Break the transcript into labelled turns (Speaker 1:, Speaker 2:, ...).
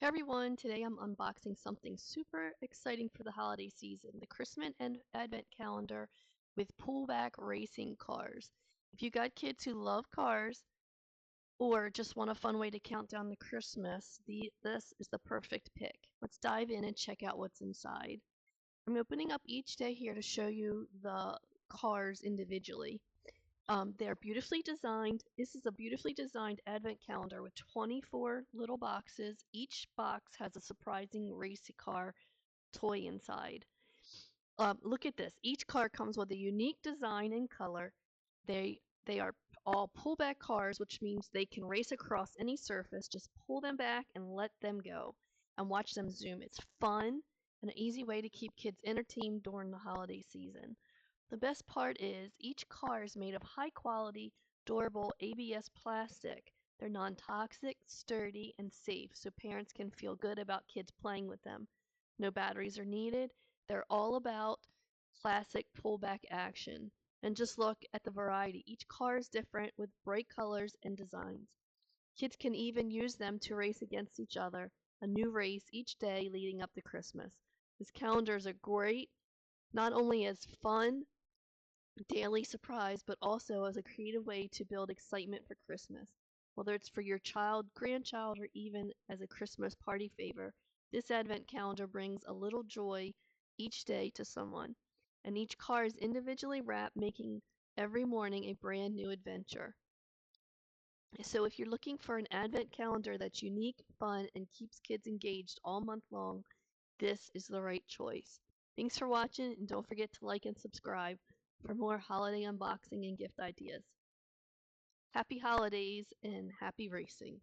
Speaker 1: Hey everyone, today I'm unboxing something super exciting for the holiday season, the Christmas and Advent calendar with pullback racing cars. If you got kids who love cars or just want a fun way to count down the Christmas, this is the perfect pick. Let's dive in and check out what's inside. I'm opening up each day here to show you the cars individually. They're beautifully designed. This is a beautifully designed advent calendar with 24 little boxes. Each box has a surprising race car toy inside. Look at this. Each car comes with a unique design and color. They are all pullback cars, which means they can race across any surface. Just pull them back and let them go and watch them zoom. It's fun and an easy way to keep kids entertained during the holiday season. The best part is each car is made of high quality, durable ABS plastic. They're non toxic, sturdy, and safe, so parents can feel good about kids playing with them. No batteries are needed. They're all about classic pullback action. And just look at the variety. Each car is different with bright colors and designs. Kids can even use them to race against each other, a new race each day leading up to Christmas. These calendars are great, not only as fun daily surprise, but also as a creative way to build excitement for Christmas. Whether it's for your child, grandchild, or even as a Christmas party favor, this Advent calendar brings a little joy each day to someone. And each card is individually wrapped, making every morning a brand new adventure. So if you're looking for an Advent calendar that's unique, fun, and keeps kids engaged all month long, this is the right choice. Thanks for watching, and don't forget to like and subscribe for more holiday unboxing and gift ideas. Happy holidays and happy racing!